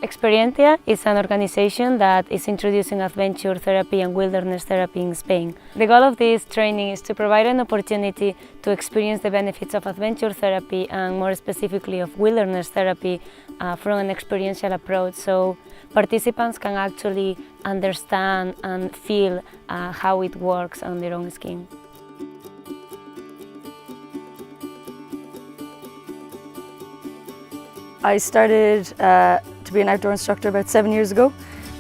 Experientia is an organization that is introducing adventure therapy and wilderness therapy in Spain. The goal of this training is to provide an opportunity to experience the benefits of adventure therapy and more specifically of wilderness therapy from an experiential approach, so participants can actually understand and feel how it works on their own skin. I started to be an outdoor instructor about 7 years ago,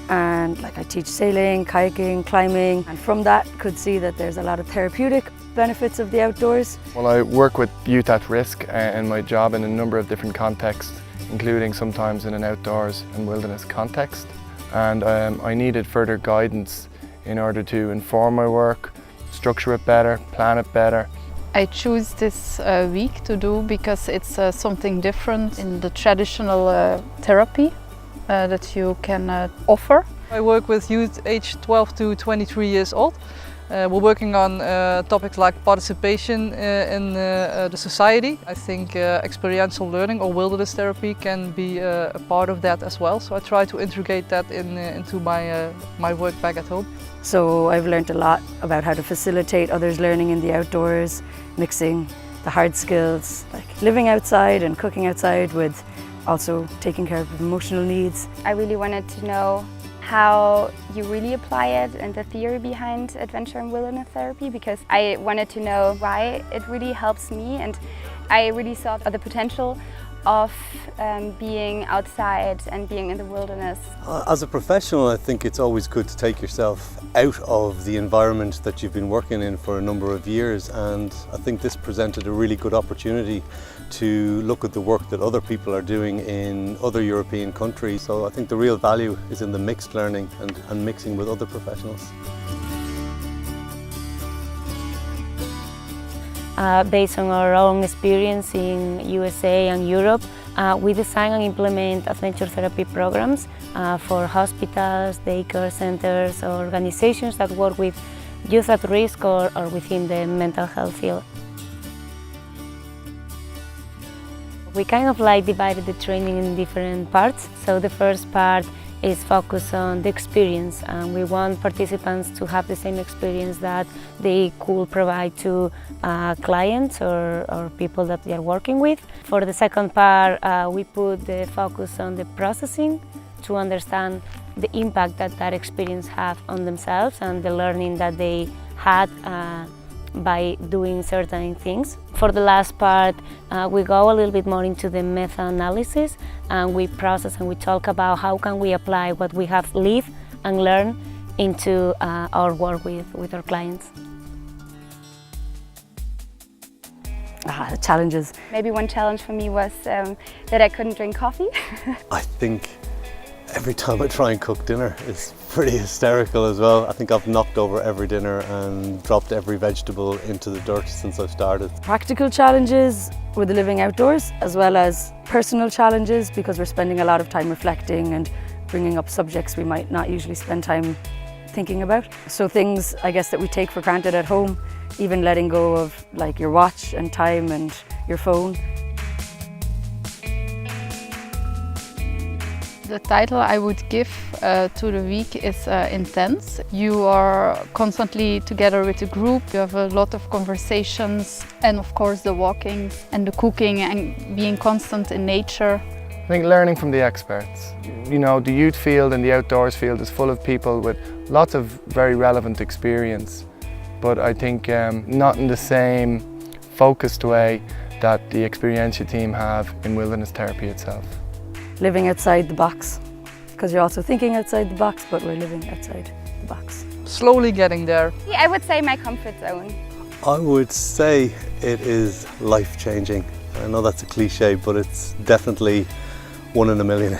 and I teach sailing, kayaking, climbing, and from that could see that there's a lot of therapeutic benefits of the outdoors. Well, I work with youth at risk in my job in a number of different contexts, including sometimes in an outdoors and wilderness context, and I needed further guidance in order to inform my work, structure it better, plan it better. I choose this week to do because it's something different in the traditional therapy that you can offer. I work with youth aged 12 to 23 years old. We're working on topics like participation in the society. I think experiential learning or wilderness therapy can be a part of that as well. So I try to integrate that into my work back at home. So I've learned a lot about how to facilitate others' learning in the outdoors, mixing the hard skills like living outside and cooking outside with also taking care of emotional needs. I really wanted to know how you really apply it and the theory behind adventure and wilderness therapy, because I wanted to know why it really helps me, and I really saw the potential of being outside and being in the wilderness. As a professional, I think it's always good to take yourself out of the environment that you've been working in for a number of years, and I think this presented a really good opportunity to look at the work that other people are doing in other European countries. So I think the real value is in the mixed learning and mixing with other professionals. Based on our own experience in USA and Europe, we design and implement adventure therapy programs for hospitals, daycare centers, or organizations that work with youth at risk or within the mental health field. We kind of divided the training in different parts. So the first part is focused on the experience, and we want participants to have the same experience that they could provide to clients or people that they are working with. For the second part, we put the focus on the processing to understand the impact that that experience had on themselves and the learning that they had by doing certain things. For the last part, we go a little bit more into the meta-analysis, and we process and we talk about how can we apply what we have lived and learned into our work with our clients. The challenges. Maybe one challenge for me was that I couldn't drink coffee. I think every time I try and cook dinner is pretty hysterical as well. I think I've knocked over every dinner and dropped every vegetable into the dirt since I've started. Practical challenges with the living outdoors, as well as personal challenges, because we're spending a lot of time reflecting and bringing up subjects we might not usually spend time thinking about. So things, I guess, that we take for granted at home, even letting go of your watch and time and your phone. The title I would give to the week is intense. You are constantly together with a group, you have a lot of conversations, and of course the walking and the cooking and being constant in nature. I think learning from the experts. You know, the youth field and the outdoors field is full of people with lots of very relevant experience, but I think not in the same focused way that the Experientia team have in wilderness therapy itself. Living outside the box, because you're also thinking outside the box, but we're living outside the box. Slowly getting there. Yeah, I would say my comfort zone. I would say it is life-changing. I know that's a cliche, but it's definitely 1 in a million.